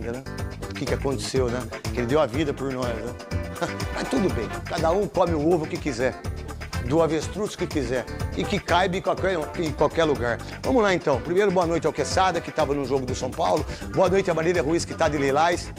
ainda, né? O que aconteceu, né? Que ele deu a vida por nós, né? Mas tudo bem, cada um come o ovo que quiser, do avestruz que quiser e que caiba em qualquer lugar. Vamos lá, então. Primeiro, boa noite ao Quesada, que estava no jogo do São Paulo. Boa noite a Marília Ruiz, que está de Lilás.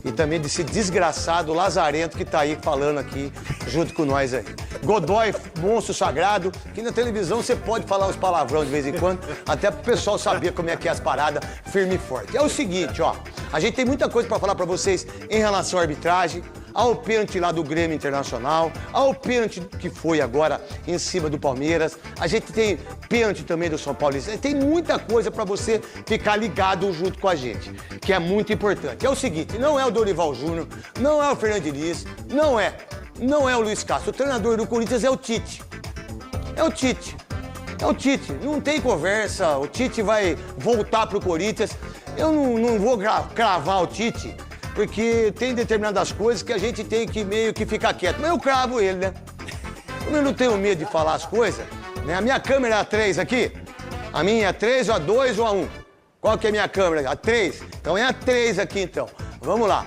E também desse desgraçado Lazarento que tá aí falando aqui junto com nós aí. Godoy, monstro sagrado, que na televisão você pode falar uns palavrão de vez em quando, até pro pessoal saber como é que é as paradas firme e forte. É o seguinte, ó, a gente tem muita coisa pra falar pra vocês em relação à arbitragem, ao pênalti lá do Grêmio Internacional, ao pênalti que foi agora em cima do Palmeiras, a gente tem pênalti também do São Paulo, tem muita coisa pra você ficar ligado junto com a gente, que é muito importante. É o seguinte, não é o Dorival Júnior, não é o Fernando Diniz, não é o Luiz Castro, o treinador do Corinthians é o Tite. É o Tite. É o Tite, não tem conversa, o Tite vai voltar pro Corinthians. Eu não vou cravar o Tite, porque tem determinadas coisas que a gente tem que meio que ficar quieto. Mas eu cravo ele, né? Como eu não tenho medo de falar as coisas, né? A minha câmera é a 3 aqui. A minha é a 3, ou a 2 ou a 1? Qual que é a minha câmera? A 3. Então é a 3 aqui, então. Vamos lá.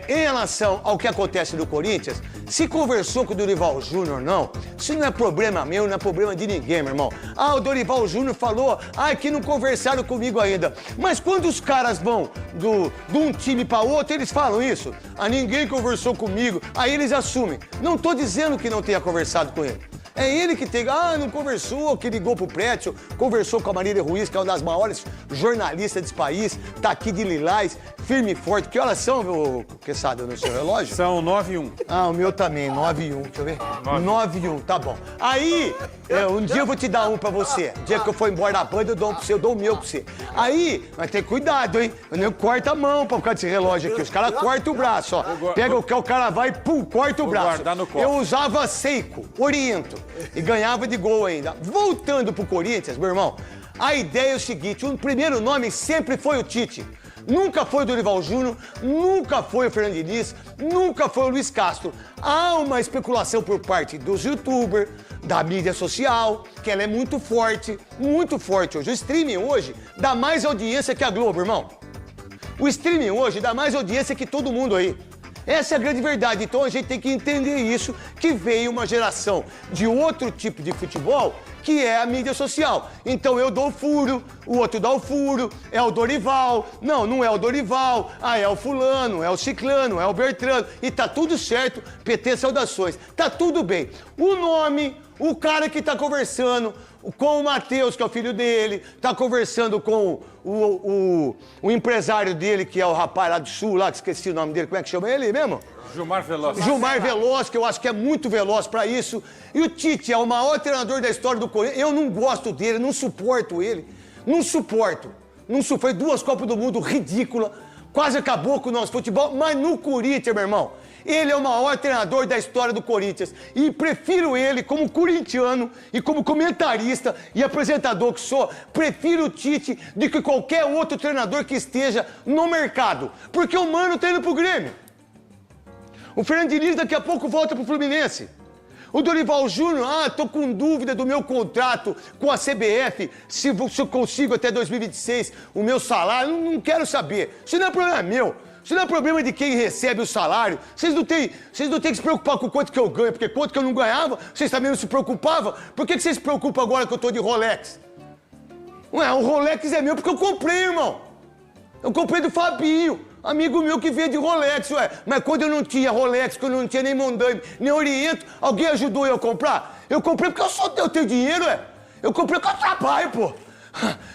Em relação ao que acontece no Corinthians, se conversou com o Dorival Júnior ou não, isso não é problema meu, não é problema de ninguém, meu irmão. Ah, o Dorival Júnior falou, que não conversaram comigo ainda. Mas quando os caras vão de um time para outro, eles falam isso. Ninguém conversou comigo. Aí eles assumem. Não tô dizendo que não tenha conversado com ele. É ele que tem, não conversou, que ligou pro Prétio, conversou com a Marília Ruiz, que é uma das maiores jornalistas desse país, tá aqui de Lilás, firme e forte. Que horas são, meu Quesada, no seu relógio? São 9 e 1. O meu também, 9 e 1, deixa eu ver. 9 e 1, tá bom. Aí, um dia eu vou te dar um pra você. O dia que eu for embora da banda, eu dou um pra você, eu dou o meu pra você. Aí, mas tem cuidado, hein? Eu nem corta a mão pra ficar desse relógio aqui. Os caras cortam o braço, ó. Pega o que o cara vai, pum, corta o braço. Eu usava Seiko, Oriento. E ganhava de gol ainda. Voltando pro Corinthians, meu irmão, a ideia é o seguinte, o primeiro nome sempre foi o Tite. Nunca foi o Dorival Júnior, nunca foi o Fernando Diniz, nunca foi o Luiz Castro. Há uma especulação por parte dos youtubers, da mídia social, que ela é muito forte hoje. O streaming hoje dá mais audiência que a Globo, irmão. O streaming hoje dá mais audiência que todo mundo aí. Essa é a grande verdade. Então a gente tem que entender isso, que veio uma geração de outro tipo de futebol, que é a mídia social. Então eu dou o furo, o outro dá o furo, é o Dorival. Não é o Dorival. É o fulano, é o ciclano, é o Bertrano. E tá tudo certo, PT saudações. Tá tudo bem. O nome, o cara que tá conversando com o Matheus, que é o filho dele, tá conversando com o empresário dele, que é o rapaz lá do Sul, lá, que esqueci o nome dele, como é que chama ele mesmo? Gilmar Veloz. Gilmar Veloz, que eu acho que é muito veloz pra isso. E o Tite é o maior treinador da história do Corinthians. Eu não gosto dele, não suporto ele. Não suporto. Foi 2 Copas do Mundo ridícula, quase acabou com o nosso futebol, mas no Corinthians, meu irmão, ele é o maior treinador da história do Corinthians. E prefiro ele como corintiano e como comentarista e apresentador que sou, prefiro o Tite do que qualquer outro treinador que esteja no mercado. Porque o Mano tá indo pro Grêmio. O Fernando Diniz daqui a pouco volta pro Fluminense. O Dorival Júnior, tô com dúvida do meu contrato com a CBF, se eu consigo até 2026 o meu salário, não quero saber. Isso não é problema meu. Isso não é problema de quem recebe o salário. Vocês não têm que se preocupar com quanto que eu ganho, porque quanto que eu não ganhava, vocês também não se preocupavam. Por que vocês se preocupam agora que eu tô de Rolex? O Rolex é meu porque eu comprei, irmão. Eu comprei do Fabinho, amigo meu que veio de Rolex, Mas quando eu não tinha Rolex, quando eu não tinha nem Mondaime, nem Oriento, alguém ajudou eu a comprar? Eu comprei porque eu tenho dinheiro, Eu comprei porque eu trabalho, pô.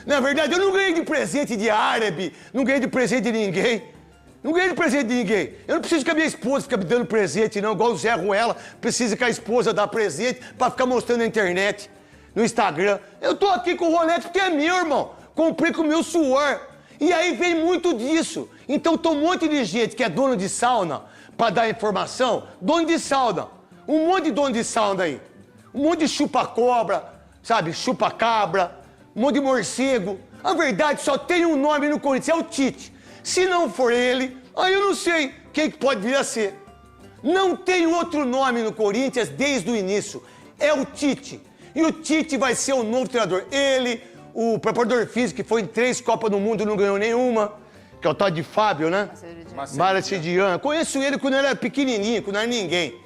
Na verdade, eu não ganhei de presente de árabe, não ganhei de presente de ninguém. Não ganhei de presente de ninguém. Eu não preciso que a minha esposa fique me dando presente, não. Igual o Zé Ruela precisa que a esposa dê presente pra ficar mostrando na internet, no Instagram. Eu tô aqui com o Rolex porque é meu, irmão. Comprei com o meu suor. E aí vem muito disso. Então tem um monte de gente que é dono de sauna, pra dar informação, dono de sauna. Um monte de dono de sauna aí. Um monte de chupa-cobra, sabe? Chupa-cabra, um monte de morcego. A verdade, só tem um nome no Corinthians, é o Tite. Se não for ele, aí eu não sei quem que pode vir a ser. Não tem outro nome no Corinthians desde o início. É o Tite. E o Tite vai ser o novo treinador. Ele, o preparador físico, que foi em 3 Copas do Mundo e não ganhou nenhuma. que é o tal de Fábio, né? Marcediano. Conheço ele quando ele era pequenininho, quando não era ninguém.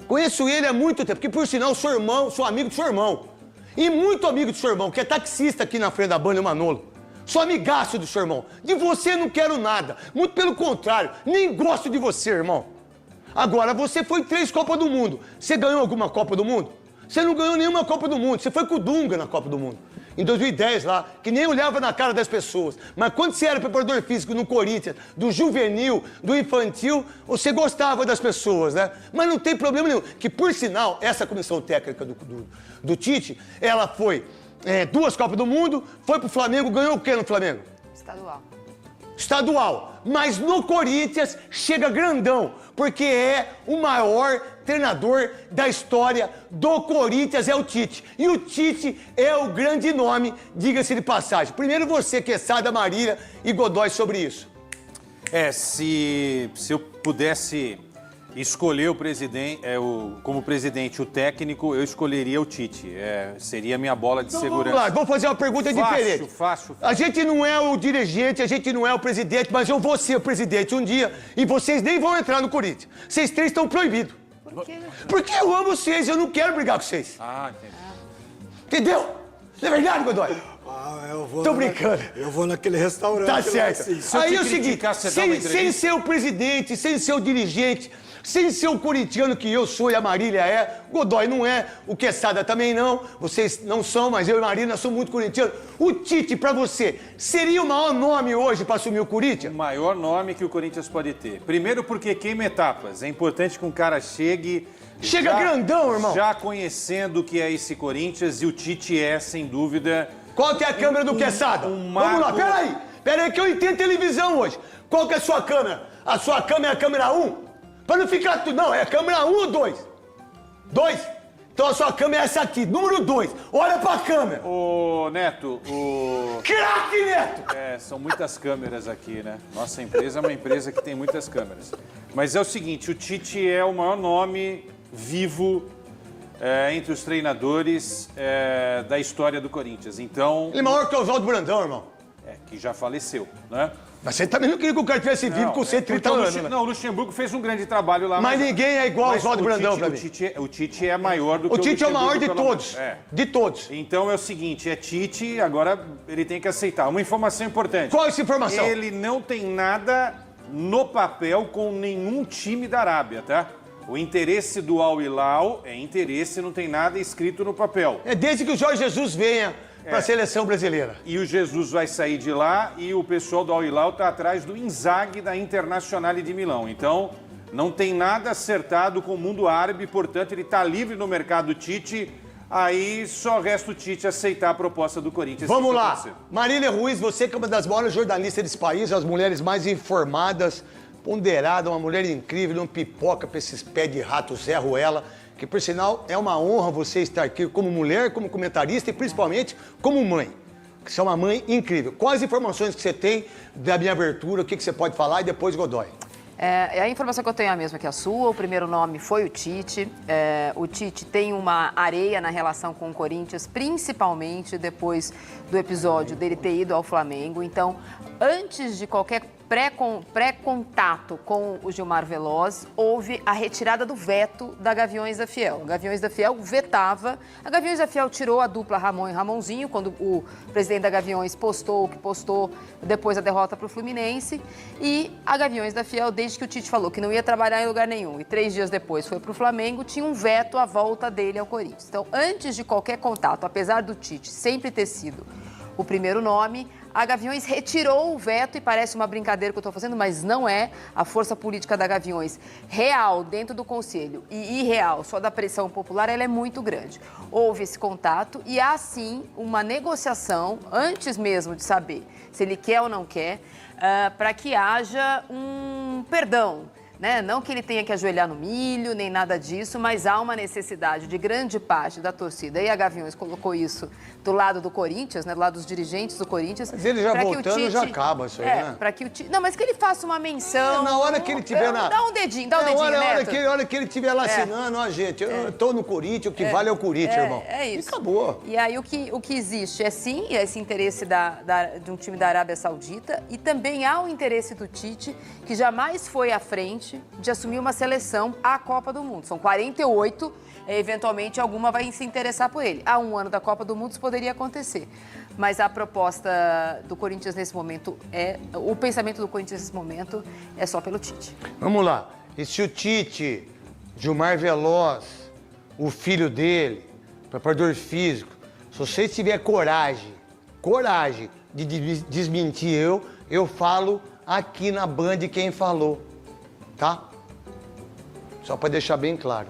Conheço ele há muito tempo, porque por sinal sou amigo do seu irmão. E muito amigo do seu irmão, que é taxista aqui na frente da banda, o Manolo. Sou amigaço do seu irmão. De você não quero nada. Muito pelo contrário, nem gosto de você, irmão. Agora, você foi em 3 Copas do Mundo. Você ganhou alguma Copa do Mundo? Você não ganhou nenhuma Copa do Mundo. Você foi com o Dunga na Copa do Mundo. Em 2010 lá, que nem olhava na cara das pessoas. Mas quando você era preparador físico no Corinthians, do juvenil, do infantil, você gostava das pessoas, né? Mas não tem problema nenhum. Que, por sinal, essa comissão técnica do Tite, ela foi 2 Copas do Mundo, foi pro Flamengo, ganhou o quê no Flamengo? Estadual. Mas no Corinthians chega grandão, porque é o maior treinador da história do Corinthians, é o Tite. E o Tite é o grande nome, diga-se de passagem. Primeiro você, Quesada, Marília e Godoy, sobre isso. Se eu pudesse escolher o presidente, como presidente o técnico, eu escolheria o Tite. Seria a minha bola de segurança. Vamos lá, vou fazer uma pergunta diferente. Fácil. A gente não é o dirigente, a gente não é o presidente, mas eu vou ser o presidente um dia e vocês nem vão entrar no Corinthians. Vocês 3 estão proibidos. Por quê? Porque eu amo vocês, eu não quero brigar com vocês. Entendi. Entendeu? Não é verdade, Godoy? Eu vou. Tô brincando. Eu vou naquele restaurante. Tá certo. Assim. Aí é o seguinte, sem ser o presidente, sem ser o dirigente, sem ser o corintiano que eu sou e a Marília é, Godoy não é, o Quesada também não, vocês não são, mas eu e a Marília nós somos muito corintianos. O Tite, pra você, seria o maior nome hoje pra assumir o Corinthians? O maior nome que o Corinthians pode ter. Primeiro porque queima etapas. É importante que um cara chegue... Chega grandão, irmão. Já conhecendo o que é esse Corinthians, e o Tite é, sem dúvida... Qual que é a câmera do Quesada? Vamos lá, peraí que eu entendo televisão hoje. Qual que é a sua câmera? A sua câmera é a câmera 1? Pra não ficar tudo, não, é a câmera 1 ou 2? 2? Então a sua câmera é essa aqui, número 2. Olha pra câmera. Ô, Neto, Craque, Neto! São muitas câmeras aqui, né? Nossa empresa é uma empresa que tem muitas câmeras. Mas é o seguinte, o Tite é o maior nome vivo entre os treinadores da história do Corinthians. Então... Ele é maior que o Oswaldo Brandão, irmão. Que já faleceu, né? Mas você também não queria que o cara tivesse vivo com 130 anos, né? Não, o Luxemburgo fez um grande trabalho lá. Mas ninguém é igual ao Oswaldo Brandão pra mim. O Tite é maior do que o Luxemburgo. O Tite é o maior de todos. De todos. Então é o seguinte, é Tite, agora ele tem que aceitar. Uma informação importante. Qual é essa informação? Ele não tem nada no papel com nenhum time da Arábia, tá? O interesse do Al Hilal é interesse, não tem nada escrito no papel. É desde que o Jorge Jesus venha para a seleção brasileira. E o Jesus vai sair de lá e o pessoal do Al Hilal está atrás do Inzaghi da Internazionale de Milão. Então, não tem nada acertado com o mundo árabe, portanto, ele está livre no mercado Tite. Aí só resta o Tite aceitar a proposta do Corinthians. Vamos lá. Marília Ruiz, você que é uma das maiores jornalistas desse país, as mulheres mais informadas, ponderada, uma mulher incrível, não pipoca pra esses pés de rato Zé Ruela, que por sinal é uma honra você estar aqui como mulher, como comentarista e principalmente como mãe. Você é uma mãe incrível. Quais informações que você tem da minha abertura, o que você pode falar e depois Godoy? A informação que eu tenho é a mesma que a sua. O primeiro nome foi o Tite. O Tite tem uma areia na relação com o Corinthians, principalmente depois do episódio dele ter ido ao Flamengo. Então, antes de qualquer pré-contato com o Gilmar Veloz, houve a retirada do veto da Gaviões da Fiel. A Gaviões da Fiel vetava. A Gaviões da Fiel tirou a dupla Ramon e Ramonzinho, quando o presidente da Gaviões postou o que postou depois da derrota para o Fluminense. E a Gaviões da Fiel, desde que o Tite falou que não ia trabalhar em lugar nenhum e 3 dias depois foi para o Flamengo, tinha um veto à volta dele ao Corinthians. Então, antes de qualquer contato, apesar do Tite sempre ter sido o primeiro nome, a Gaviões retirou o veto, e parece uma brincadeira que eu estou fazendo, mas não é. A força política da Gaviões, real dentro do Conselho e irreal só da pressão popular, ela é muito grande. Houve esse contato e há, sim, uma negociação, antes mesmo de saber se ele quer ou não quer, para que haja um perdão. né? Não que ele tenha que ajoelhar no milho, nem nada disso, mas há uma necessidade de grande parte da torcida. E a Gaviões colocou isso do lado do Corinthians, né? Do lado dos dirigentes do Corinthians. Mas ele já voltando, já acaba isso aí, né? Para que o Tite... Não, mas que ele faça uma menção. Na hora que ele tiver na... Dá um dedinho, Neto. hora que ele estiver lá assinando, ó, gente, eu tô no Corinthians, o que vale é o Corinthians, irmão. É isso. E acabou. E aí o que existe é sim esse interesse de um time da Arábia Saudita e também há o interesse do Tite, que jamais foi à frente de assumir uma seleção à Copa do Mundo. São 48, eventualmente alguma vai se interessar por ele. Há um ano da Copa do Mundo isso poderia acontecer. Mas a proposta do Corinthians nesse momento o pensamento do Corinthians nesse momento é só pelo Tite. Vamos lá. E se o Tite, Gilmar Veloz, o filho dele, preparador físico, se você tiver coragem de desmentir eu falo aqui na Band quem falou, tá? Só para deixar bem claro.